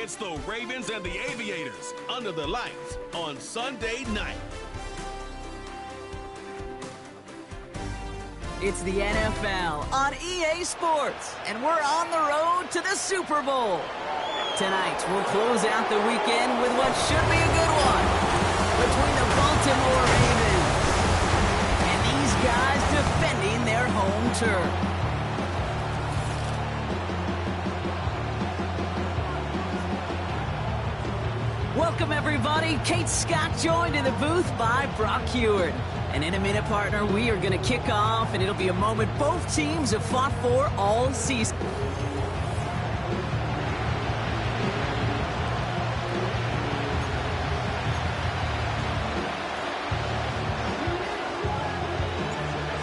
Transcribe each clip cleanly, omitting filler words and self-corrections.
It's the Ravens and the Aviators under the lights on Sunday night. It's the NFL on EA Sports, and we're on the road to the Super Bowl. Tonight, we'll close out the weekend with what should be a good one between the Baltimore Ravens and these guys defending their home turf. Welcome, everybody. Kate Scott joined in the booth by Brock Heward. And in a minute, partner, we are going to kick off, and it'll be a moment both teams have fought for all season.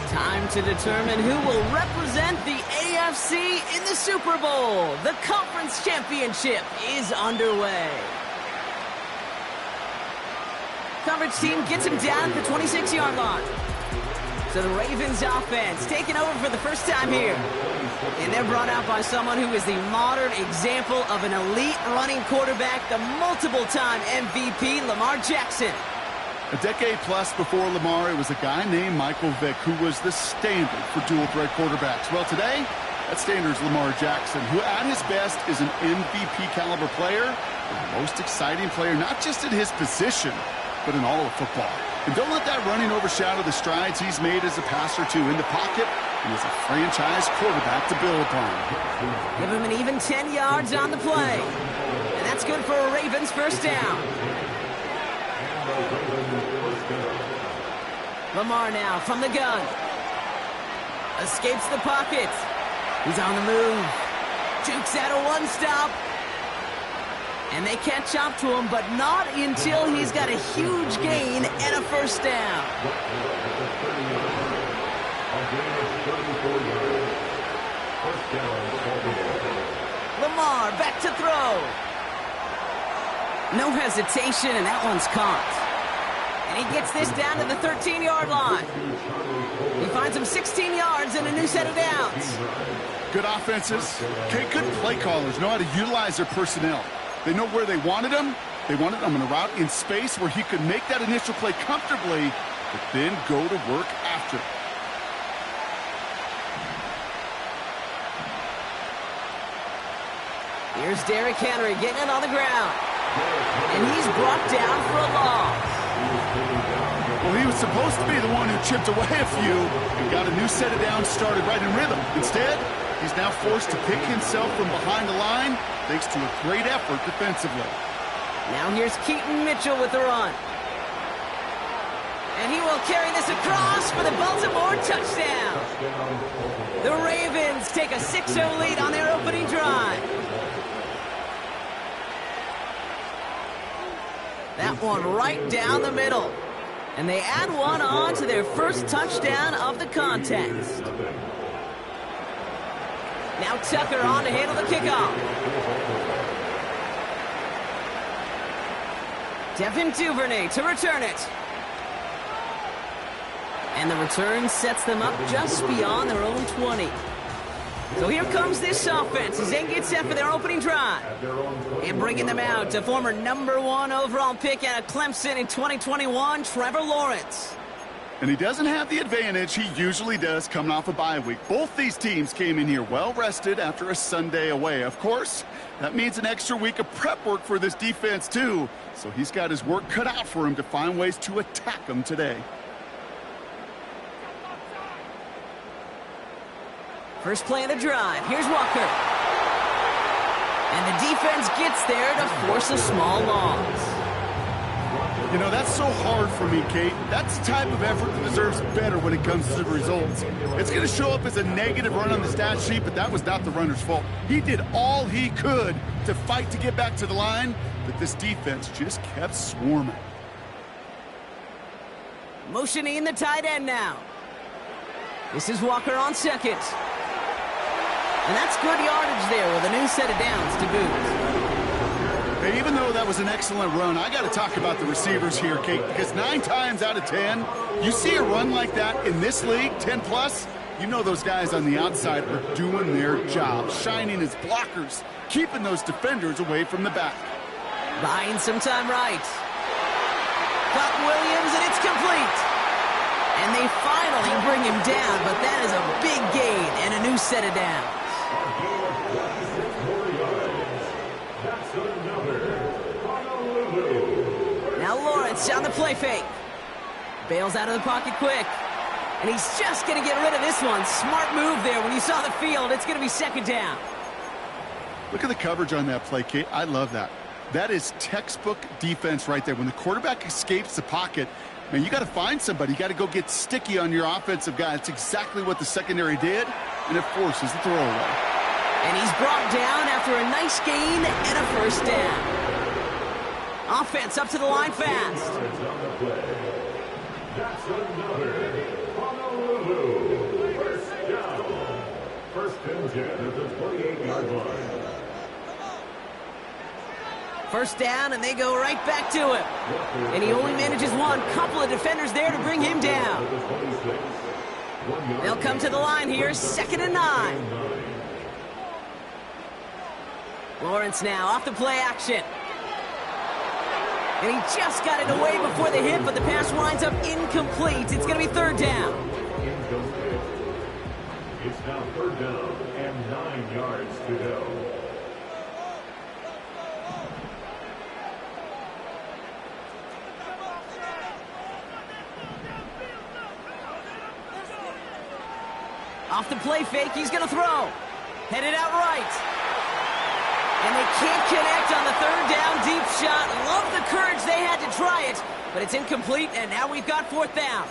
Time to determine who will represent the AFC in the Super Bowl. The Conference Championship is underway. Coverage team gets him down at the 26-yard line. So the Ravens offense taking over for the first time here. And they're brought out by someone who is the modern example of an elite running quarterback, the multiple-time MVP, Lamar Jackson. A decade plus before Lamar, it was a guy named Michael Vick who was the standard for dual-threat quarterbacks. Well, today, that standard is Lamar Jackson, who at his best is an MVP-caliber player, the most exciting player, not just at his position, but in all of football. And don't let that running overshadow the strides he's made as a passer, too, in the pocket and as a franchise quarterback to build upon. Give him an even 10 yards on the play. And that's good for a Ravens first down. Lamar now from the gun. Escapes the pocket. He's on the move. Jukes out a one-stop. And they catch up to him, but not until he's got a huge gain and a first down. Lamar back to throw. No hesitation, and that one's caught. And he gets this down to the 13-yard line. He finds him 16 yards and a new set of downs. Good offenses. Okay, good play callers know how to utilize their personnel. They know where they wanted him. They wanted him in a route in space where he could make that initial play comfortably, but then go to work after. Here's Derrick Henry getting it on the ground. And he's brought down for a loss. Well, he was supposed to be the one who chipped away a few and got a new set of downs started right in rhythm. Instead, he's now forced to pick himself from behind the line thanks to a great effort defensively. Now here's Keaton Mitchell with the run. And he will carry this across for the Baltimore touchdown. The Ravens take a 6-0 lead on their opening drive. That one right down the middle. And they add one on to their first touchdown of the contest. Now Tucker on to handle the kickoff. Devin Duvernay to return it. And the return sets them up just beyond their own 20. So here comes this offense as they get set for their opening drive. And bringing them out to former #1 overall pick out of Clemson in 2021, Trevor Lawrence. And he doesn't have the advantage he usually does coming off a bye week. Both these teams came in here well-rested after a Sunday away. Of course, that means an extra week of prep work for this defense, too. So he's got his work cut out for him to find ways to attack them today. First play of the drive. Here's Walker. And the defense gets there to force a small loss. You know, that's so hard for me, Kate. That's the type of effort that deserves better when it comes to the results. It's going to show up as a negative run on the stat sheet, but that was not the runner's fault. He did all he could to fight to get back to the line, but this defense just kept swarming. Motioning the tight end now. This is Walker on second. And that's good yardage there with a new set of downs to boot. Hey, even though that was an excellent run, I got to talk about the receivers here, Kate, because 9 times out of 10, you see a run like that in this league, 10+, you know those guys on the outside are doing their job, shining as blockers, keeping those defenders away from the back. Buying some time right. Got Williams, and it's complete. And they finally bring him down, but that is a big gain and a new set of downs. Now Lawrence on the play fake. Bails out of the pocket quick. And he's just going to get rid of this one. Smart move there when you saw the field. It's going to be second down. Look at the coverage on that play, Kate. I love that. That is textbook defense right there. When the quarterback escapes the pocket, man, you got to find somebody. You got to go get sticky on your offensive guy. That's exactly what the secondary did, and it forces the throwaway. And he's brought down after a nice gain and a first down. Offense up to the line fast. That's another Honolulu first down. First and 10 at the 28-yard line. First down, and they go right back to him. And he only manages one. Couple of defenders there to bring him down. They'll come to the line here, second and 9. Lawrence now off the play action. And he just got it away before the hit, but the pass winds up incomplete. It's going to be third down. It's now third down and 9 yards to go. Off the play fake, he's going to throw. Headed out right. And they can't connect on the third down deep shot. Love the courage they had to try it, but it's incomplete, and now we've got fourth down.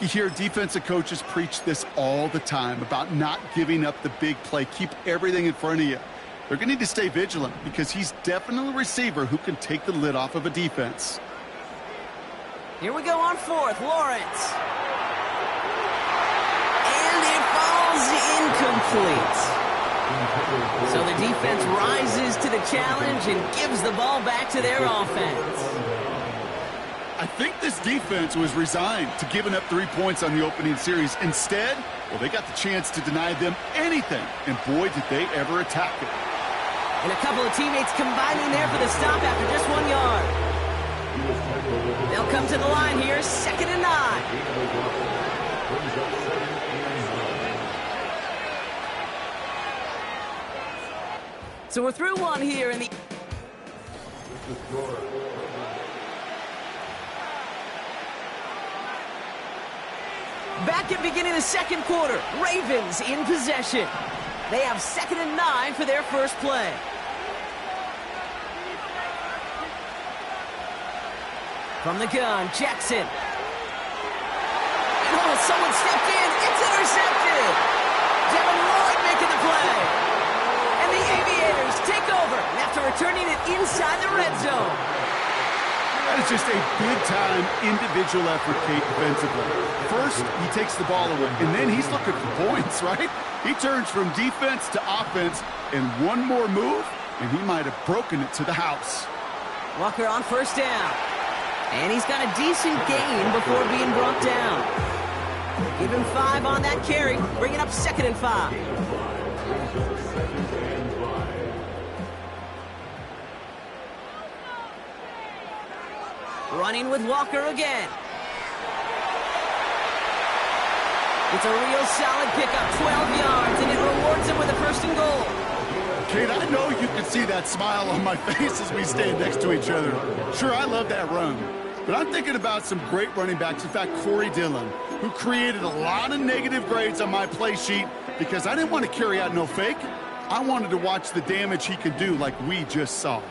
You hear defensive coaches preach this all the time about not giving up the big play. Keep everything in front of you. They're going to need to stay vigilant because he's definitely a receiver who can take the lid off of a defense. Here we go on fourth. Lawrence. And it falls incomplete. So the defense rises to the challenge and gives the ball back to their offense. I think this defense was resigned to giving up 3 points on the opening series. Instead, well, they got the chance to deny them anything, and boy, did they ever attack it. And a couple of teammates combining there for the stop after just 1 yard. They'll come to the line here, second and 9. So we're through one here in the... Back at beginning of the second quarter, Ravens in possession. They have second and 9 for their first play. From the gun, Jackson. And oh, someone stepped in. It's intercepted. Devin Lloyd making the play. And the Aviators take over after returning it inside the red zone. That is just a big-time individual effort, Kate, defensively. First, he takes the ball away, and then he's looking for points, right? He turns from defense to offense, and one more move, and he might have broken it to the house. Walker on first down. And he's got a decent gain before being brought down. Give him 5 on that carry, bringing up second and 5. Running with Walker again. It's a real solid pickup, 12 yards, and it rewards him with a first and goal. Kate, I know you can see that smile on my face as we stand next to each other. Sure, I love that run. But I'm thinking about some great running backs. In fact, Corey Dillon, who created a lot of negative grades on my play sheet because I didn't want to carry out no fake. I wanted to watch the damage he could do like we just saw.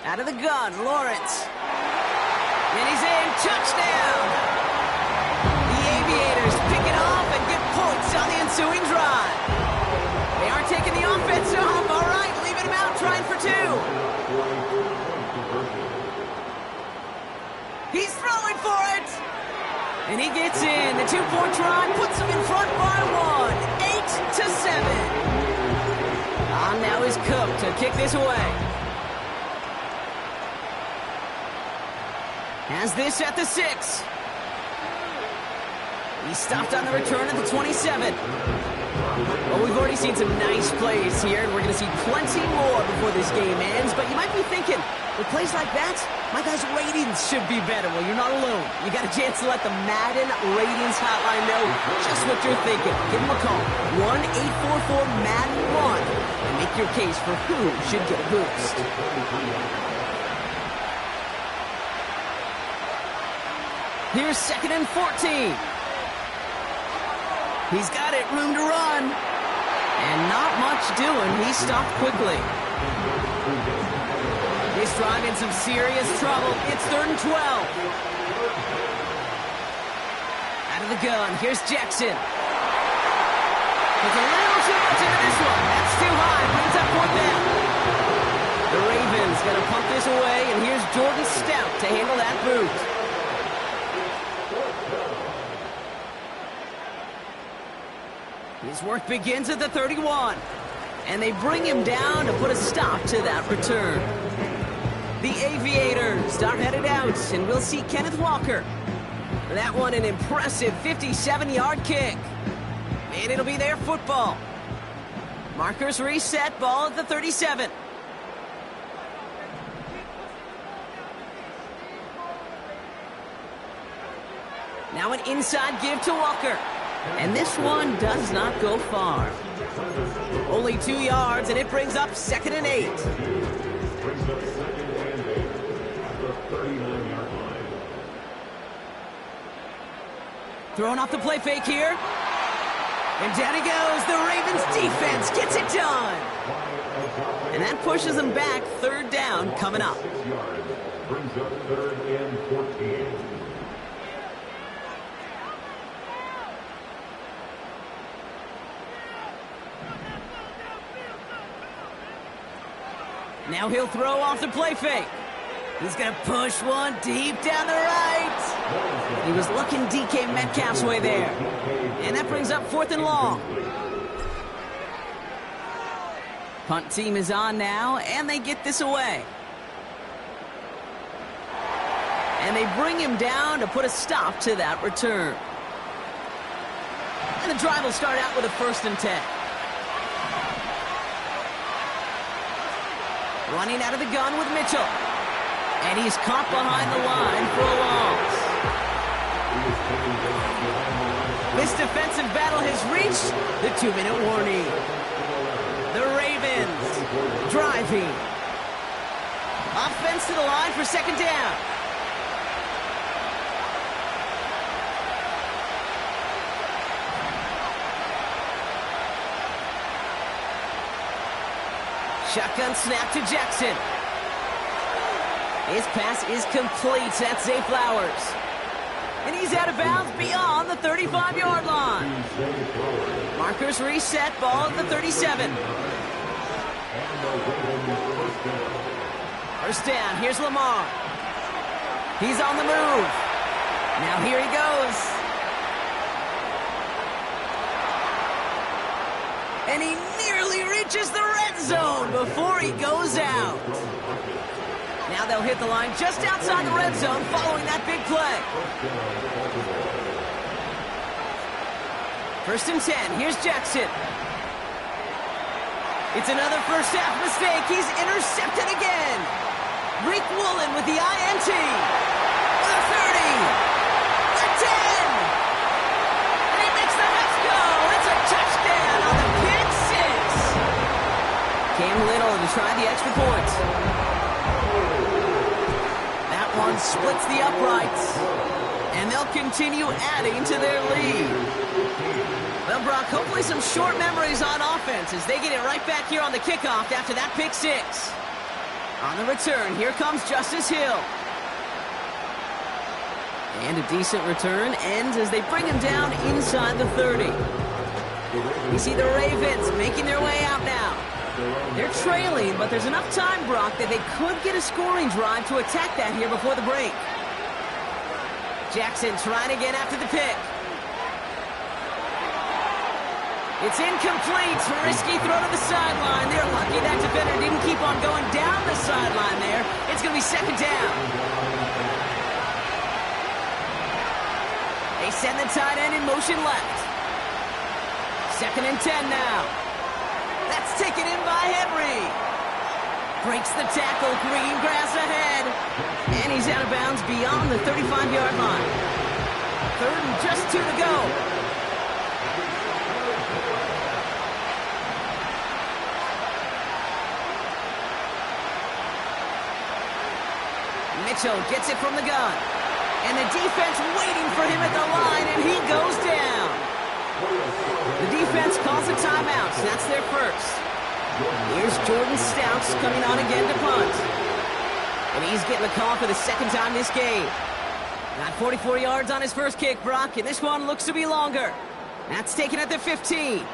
Out of the gun, Lawrence. And he's in, touchdown! The Aviators pick it off and get points on the ensuing drive. They aren't taking the offense off, all right, leaving him out, trying for 2. He's throwing for it! And he gets in, the 2-point try puts him in front by 1, 8-7. On now is Cook to kick this away. Has this at the 6. He stopped on the return at the 27. Well, we've already seen some nice plays here, and we're going to see plenty more before this game ends. But you might be thinking, with plays like that, my guys' ratings should be better. Well, you're not alone. You got a chance to let the Madden Ratings Hotline know just what you're thinking. Give them a call, 1-844-MADDEN-1, and make your case for who should get a boost. Here's 2nd and 14. He's got it, room to run. And not much doing. He stopped quickly. This drive in some serious trouble. It's 3rd and 12. Out of the gun, here's Jackson. Puts a little too much into this one. That's too high. Brings up 4th down. The Ravens going to pump this away, and here's Jordan Stout to handle that boot. His work begins at the 31, and they bring him down to put a stop to that return. The Aviators are headed out, and we'll see Kenneth Walker. That one an impressive 57-yard kick. And it'll be their football. Markers reset, ball at the 37. Now an inside give to Walker. And this one does not go far. Only 2 yards, and it brings up 2nd and 8. Brings up 2nd and 8 at the 39-yard line. Throwing off the play fake here. And down he goes. The Ravens defense gets it done. And that pushes them back. 3rd down coming up. 6 yards. Brings up 3rd and 14. Now he'll throw off the play fake. He's going to push one deep down the right. He was looking DK Metcalf's way there. And that brings up 4th and long. Punt team is on now, and they get this away. And they bring him down to put a stop to that return. And the drive will start out with a 1st and 10. Running out of the gun with Mitchell. And he's caught behind the line for a loss. This defensive battle has reached the 2-minute warning. The Ravens driving. Offense to the line for 2nd down. Shotgun snap to Jackson. His pass is complete. That's Zay Flowers. And he's out of bounds beyond the 35-yard line. Markers reset, ball at the 37. 1st down, here's Lamar. He's on the move. Now here he goes. And he nearly reaches the red zone before he goes out. Now they'll hit the line just outside the red zone following that big play. 1st and 10. Here's Jackson. It's another first half mistake. He's intercepted again. Rick Woolen with the INT. The 30. The 10. And he makes the Mets go. It's a touchdown on the pick six. Cam Little to try the extra point. That one splits the uprights. And they'll continue adding to their lead. Well, Brock, hopefully some short memories on offense as they get it right back here on the kickoff after that pick six. On the return, here comes Justice Hill. And a decent return ends as they bring him down inside the 30. You see the Ravens making their way out now. They're trailing, but there's enough time, Brock, that they could get a scoring drive to attack that here before the break. Jackson trying again after the pick. It's incomplete. Risky throw to the sideline. They're lucky that defender didn't keep on going down the sideline there. It's going to be 2nd down. A send the tight end in motion left. 2nd and 10 now. That's taken in by Henry. Breaks the tackle, green grass ahead. And he's out of bounds beyond the 35-yard line. 3rd and just 2 to go. Mitchell gets it from the gun. And the defense waiting for him at the line, and he goes down. The defense calls a timeout, so that's their first. Here's Jordan Stouts coming on again to punt. And he's getting the call for the 2nd time this game. Got 44 yards on his first kick, Brock, and this one looks to be longer. That's taken at the 15.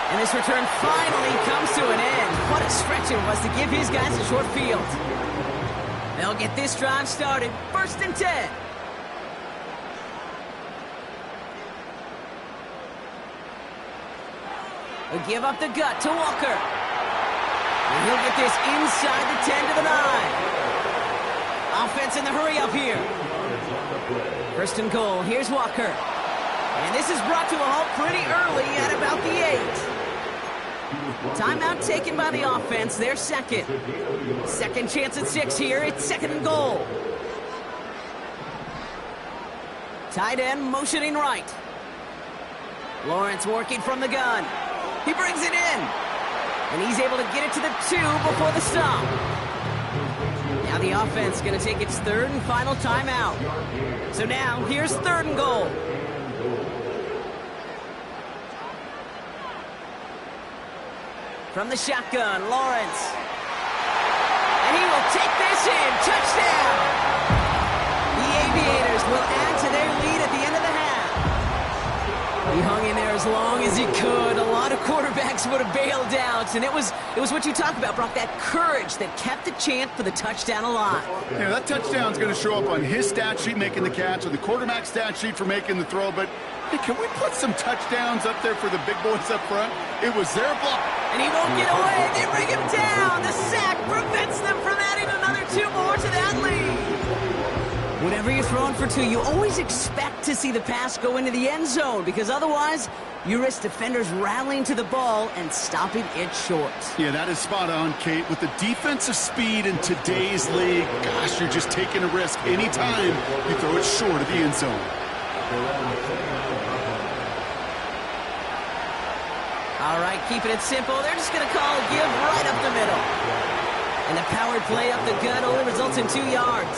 And this return finally comes to an end. What a stretch it was to give his guys a short field. They'll get this drive started. 1st and 10. They'll give up the gut to Walker. And he'll get this inside the 10 to the 9. Offense in the hurry up here. 1st and goal. Here's Walker. And this is brought to a halt pretty early at about the 8. Timeout taken by the offense, their 2nd. 2nd chance at 6 here, it's 2nd and goal. Tight end motioning right. Lawrence working from the gun. He brings it in. And he's able to get it to the 2 before the stop. Now the offense going to take its 3rd and final timeout. So now, here's 3rd and goal. From the shotgun, Lawrence. And he will take this in. Touchdown! The Aviators will add to their lead at the end of the half. He hung in there as long as he could. A lot of quarterbacks would have bailed out. And it was what you talked about, Brock, that courage that kept the chant for the touchdown alive. Yeah, that touchdown's going to show up on his stat sheet making the catch, or the quarterback's stat sheet for making the throw. But hey, can we put some touchdowns up there for the big boys up front? It was their block. And he won't get away. They bring him down. The sack prevents them from adding another 2 more to that lead. Whenever you're throwing for 2, you always expect to see the pass go into the end zone, because otherwise you risk defenders rallying to the ball and stopping it short. Yeah, that is spot on, Kate. With the defensive speed in today's league, gosh, you're just taking a risk anytime you throw it short of the end zone. All right, keeping it simple. They're just going to call a give right up the middle. And the powered play up the gut only results in 2 yards.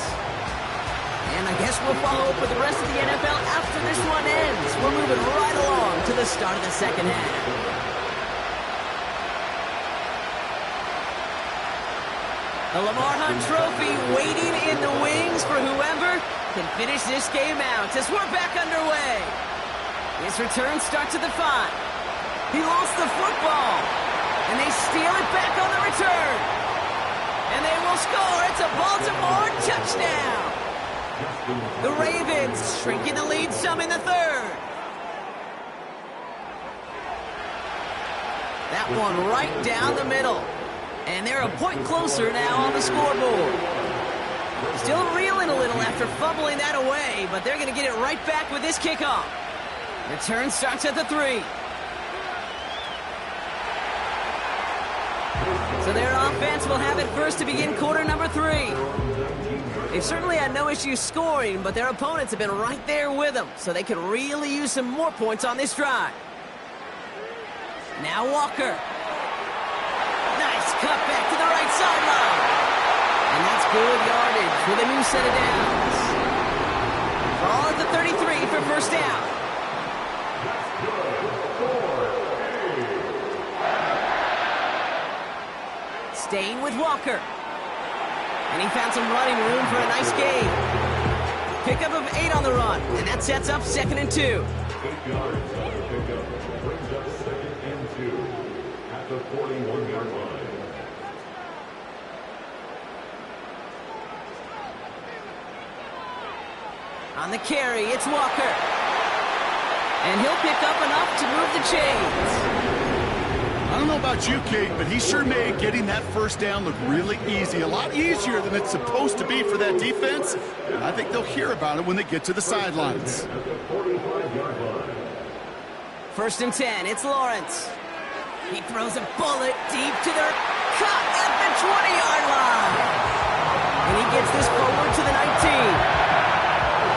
And I guess we'll follow up with the rest of the NFL after this one ends. We're moving right along to the start of the 2nd half. The Lamar Hunt Trophy waiting in the wings for whoever can finish this game out as we're back underway. His return starts at the 5. He lost the football, and they steal it back on the return. And they will score. It's a Baltimore touchdown. The Ravens shrinking the lead some in the 3rd. That one right down the middle. And they're a point closer now on the scoreboard. Still reeling a little after fumbling that away, but they're going to get it right back with this kickoff. Return starts at the 3. So their offense will have it first to begin quarter number 3. They've certainly had no issue scoring, but their opponents have been right there with them, so they could really use some more points on this drive. Now Walker. Nice cut back to the right sideline. And that's good yardage with a new set of downs. Ball at the 33 for first down. Staying with Walker. And he found some running room for a nice gain. Pickup of 8 on the run, and that sets up 2nd and 2. 8 yards on the pickup brings up 2nd and 2 at the 41-yard line. On the carry, it's Walker. And he'll pick up enough to move the chains. A don't know about you, Kate, but he sure made getting that first down look really easy. A lot easier than it's supposed to be for that defense. And I think they'll hear about it when they get to the sidelines. 1st and 10, it's Lawrence. He throws a bullet deep to their cut at the 20-yard line. And he gets this forward to the 19.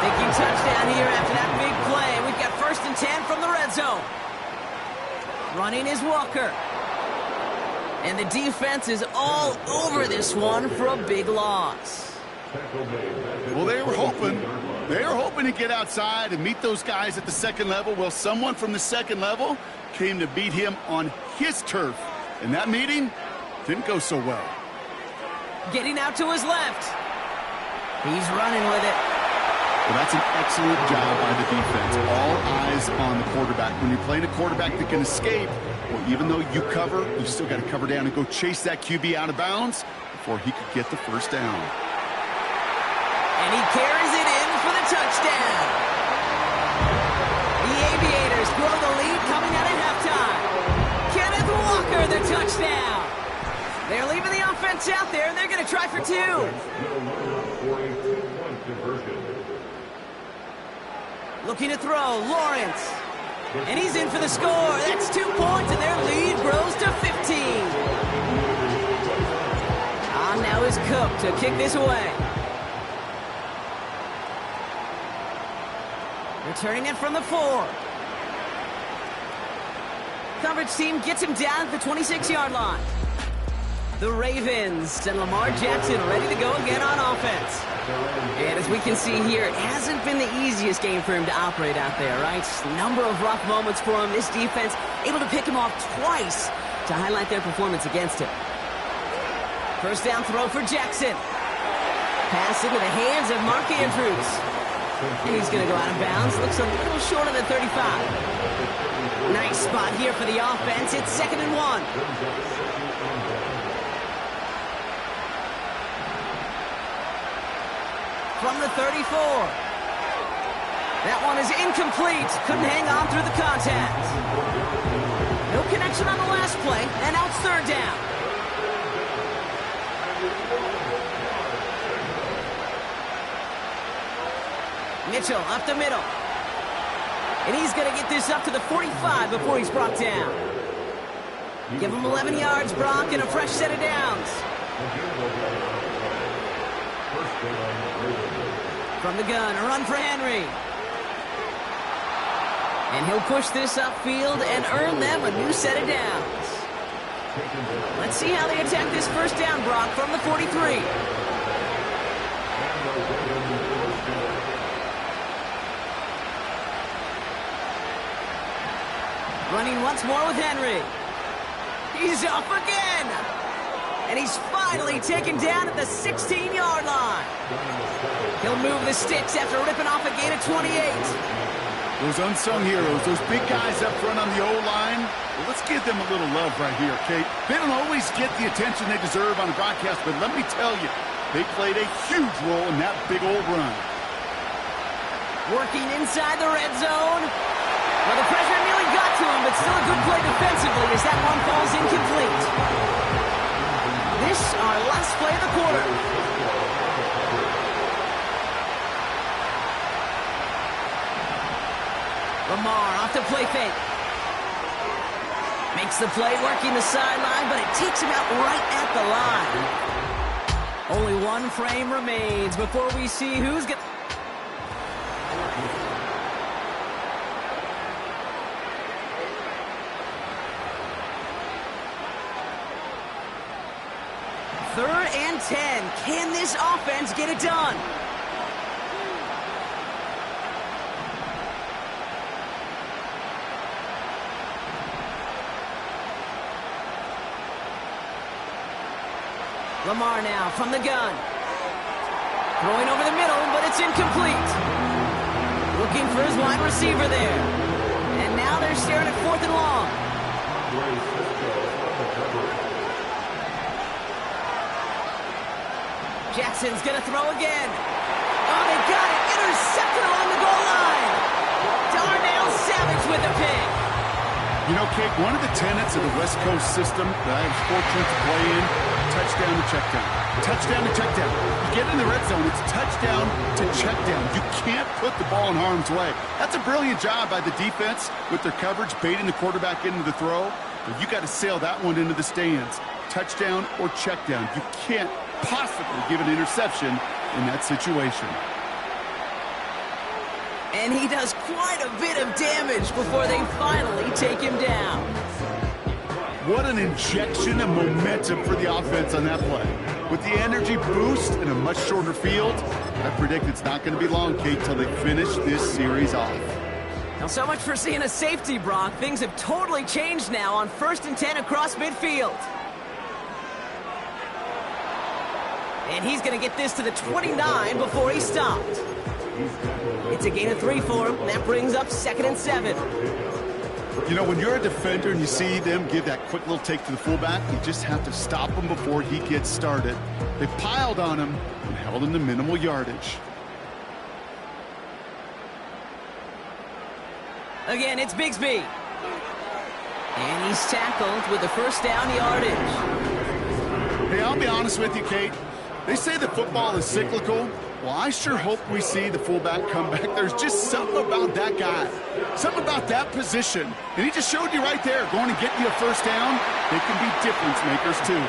Thinking touchdown here after that big play. We've got 1st and 10 from the red zone. Running is Walker. And the defense is all over this one for a big loss. Well, they were hoping to get outside and meet those guys at the second level. Well, someone from the second level came to beat him on his turf. And that meeting didn't go so well. Getting out to his left. He's running with it. Well, that's an excellent job by the defense. All eyes on the quarterback. When you're playing a quarterback that can escape, well, even though you cover, you still got to cover down and go chase that QB out of bounds before he could get the first down. And he carries it in for the touchdown. The Aviators grow the lead coming out at halftime. Kenneth Walker, the touchdown. They're leaving the offense out there, and they're going to try for 2. Looking to throw, Lawrence. And he's in for the score. That's 2 points, and their lead grows to 15. Now is Cook to kick this away. Returning it from the 4. Coverage team gets him down at the 26-yard line. The Ravens and Lamar Jackson ready to go again on offense. And as we can see here, it hasn't been the easiest game for him to operate out there, right? Number of rough moments for him. This defense able to pick him off twice to highlight their performance against him. First down throw for Jackson. Pass into the hands of Mark Andrews. And he's going to go out of bounds. Looks a little short of the 35. Nice spot here for the offense. It's 2nd and 1. From the 34. That one is incomplete. Couldn't hang on through the contact. No connection on the last play, and now it's 3rd down. Mitchell up the middle. And he's going to get this up to the 45 before he's brought down. Give him 11 yards, Brock, and a fresh set of downs. From the gun, a run for Henry. And he'll push this upfield and earn them a new set of downs. Let's see how they attack this first down, Brock, from the 43. Running once more with Henry. He's off again. And he's finally taken down at the 16-yard line. He'll move the sticks after ripping off a gain of 28. Those unsung heroes, those big guys up front on the O-line, well, let's give them a little love right here, Kate. They don't always get the attention they deserve on a broadcast, but let me tell you, they played a huge role in that big old run. Working inside the red zone. Well, the pressure nearly got to him, but still a good play defensively as that one falls incomplete. This our last play of the quarter. Lamar off the play fake. Makes the play working the sideline, but it takes him out right at the line. Only one frame remains before we see who's going to... Third and 10. Can this offense get it done? Lamar now from the gun. Throwing over the middle, but it's incomplete. Looking for his wide receiver there. And now they're staring at 4th and long. Jackson's going to throw again. Oh, they got it. Intercepted along the goal line. Darnell Savage with a pick. You know, Kate, one of the tenets of the West Coast system that I was fortunate to play in, touchdown to check down. Touchdown to check down. You get in the red zone, it's touchdown to check down. You can't put the ball in harm's way. That's a brilliant job by the defense with their coverage, baiting the quarterback into the throw. But you got to sail that one into the stands. Touchdown or check down. You can't possibly give an interception in that situation. And he does quite a bit of damage before they finally take him down. What an injection of momentum for the offense on that play. With the energy boost in a much shorter field, I predict it's not going to be long, Kate, till they finish this series off. Now, so much for seeing a safety, Brock. Things have totally changed now on 1st and 10 across midfield. And he's going to get this to the 29 before he stopped. It's a gain of 3 for him. That brings up 2nd and 7. You know, when you're a defender and you see them give that quick little take to the fullback, you just have to stop him before he gets started. They piled on him and held him to minimal yardage. Again, it's Bigsby. And he's tackled with the first down yardage. Hey, I'll be honest with you, Kate. They say that football is cyclical. Well, I sure hope we see the fullback come back. There's just something about that guy, something about that position. And he just showed you right there, going to get you a first down. They can be difference makers, too.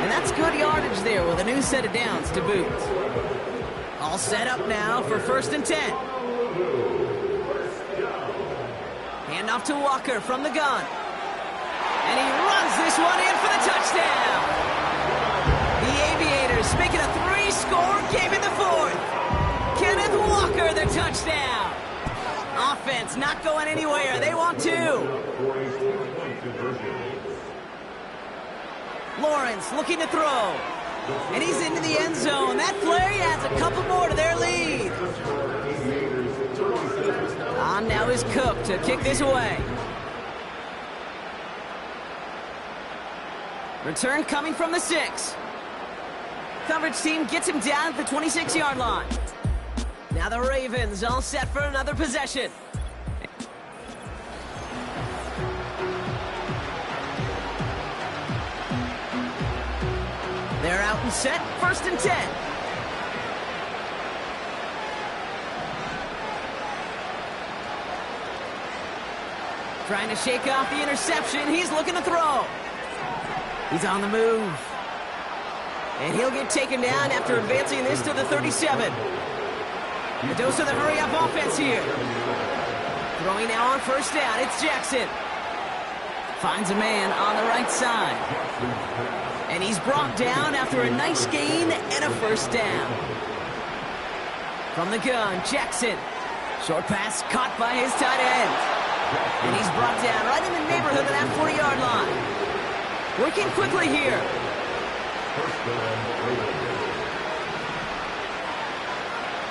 And that's good yardage there with a new set of downs to boot. All set up now for 1st and 10. Hand off to Walker from the gun. And he runs this one in for the touchdown. The Aviators making a 3-score game in the 4th. Kenneth Walker, the touchdown. Offense not going anywhere. They want 2. Lawrence looking to throw. And he's into the end zone. That play adds a couple more to their lead. On now is Cook to kick this away. Return coming from the 6. Coverage team gets him down at the 26-yard line. Now the Ravens all set for another possession. They're out and set, 1st and 10. Trying to shake off the interception. He's looking to throw. He's on the move. And he'll get taken down after advancing this to the 37. A dose of the hurry-up offense here. Throwing now on 1st down. It's Jackson. Finds a man on the right side. And he's brought down after a nice gain and a 1st down. From the gun, Jackson. Short pass caught by his tight end. And he's brought down right in the neighborhood of that 40-yard line. Working quickly here.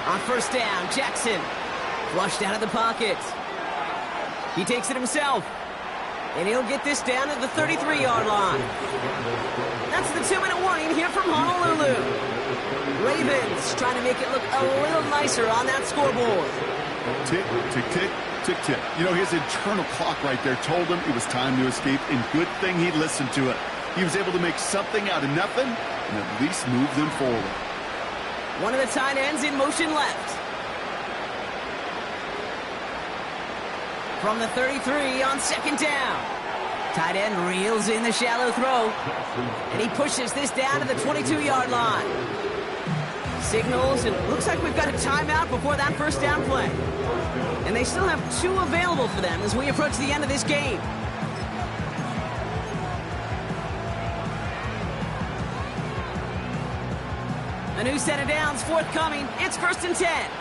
On 1st down, Jackson. Flushed out of the pocket. He takes it himself. And he'll get this down to the 33-yard line. That's the 2-minute warning here from Honolulu. Ravens trying to make it look a little nicer on that scoreboard. Tick, tick, tick, tick, tick. You know, his internal clock right there told him it was time to escape, and good thing he listened to it. He was able to make something out of nothing and at least move them forward. One of the tight ends in motion left. From the 33 on 2nd down. Tight end reels in the shallow throw. And he pushes this down to the 22-yard line. Signals, and it looks like we've got a timeout before that 1st down play. And they still have 2 available for them as we approach the end of this game. A new set of downs forthcoming. It's 1st and 10.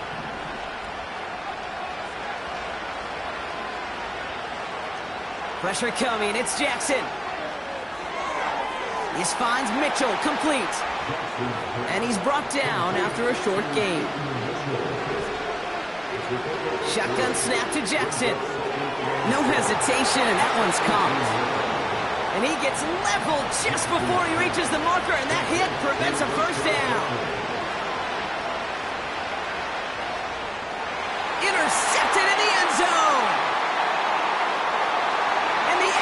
Pressure coming. It's Jackson. This finds Mitchell complete. And he's brought down after a short gain. Shotgun snap to Jackson. No hesitation, and that one's caught. And he gets leveled just before he reaches the marker, and that hit prevents a 1st down. Intercepted in the end zone. And the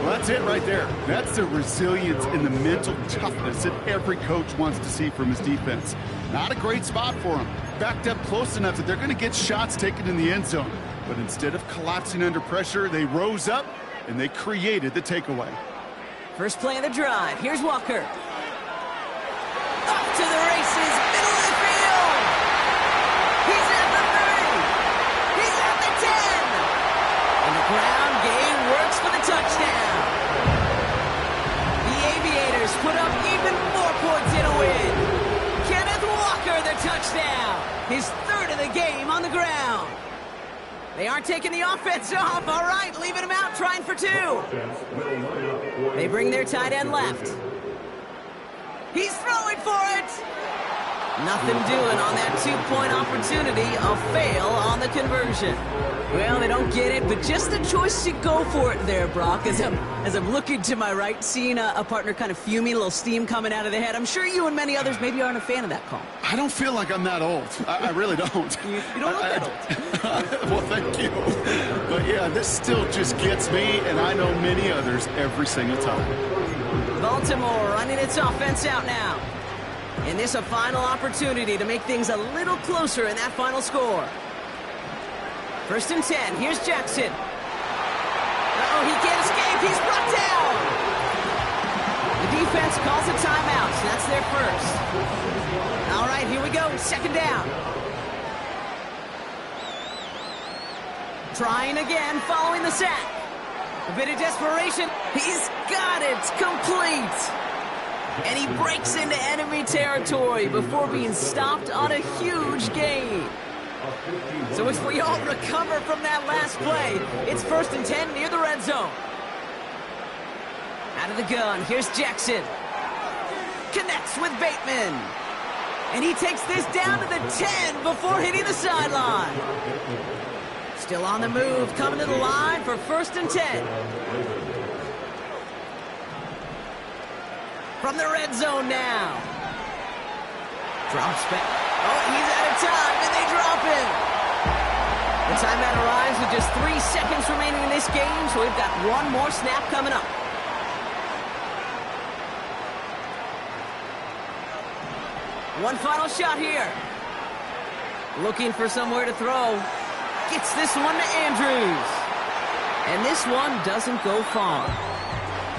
Well, that's it right there. That's the resilience and the mental toughness that every coach wants to see from his defense. Not a great spot for him. Backed up close enough that they're going to get shots taken in the end zone. But instead of collapsing under pressure, they rose up and they created the takeaway. First play of the drive. Here's Walker. Off to the races, middle of the field. He's at the 30. He's at the 10. And the ground game works for the touchdown. The Aviators put up even more points in a win. Kenneth Walker, the touchdown. His third of the game on the ground. They aren't taking the offense off. All right, leaving him out, trying for two. They bring their tight end left. He's throwing for it. Nothing doing on that two-point opportunity. A fail on the conversion. Well, they don't get it, but just the choice to go for it there, Brock. As I'm looking to my right, seeing a partner kind of fuming, a little steam coming out of the head. I'm sure you and many others maybe aren't a fan of that call. I don't feel like I'm that old. I really don't. You don't look that old. Well, thank you. But yeah, this still just gets me, and I know many others every single time. Baltimore running its offense out now. And this a final opportunity to make things a little closer in that final score. First and 10. Here's Jackson. Uh-oh, he can't escape. He's brought down. The defense calls a timeout, so that's their first. All right, here we go. Second down. Trying again, following the sack. A bit of desperation. He's got it. Complete. And he breaks into enemy territory before being stopped on a huge gain. So if we all recover from that last play, it's first and 10 near the red zone. Out of the gun, here's Jackson. Connects with Bateman. And he takes this down to the 10 before hitting the sideline. Still on the move, coming to the line for first and 10. From the red zone now. Drops back. Oh, he's out of time, and they drop him. The timeout arrives with just 3 seconds remaining in this game, so we've got one more snap coming up. One final shot here. Looking for somewhere to throw. Gets this one to Andrews. And this one doesn't go far.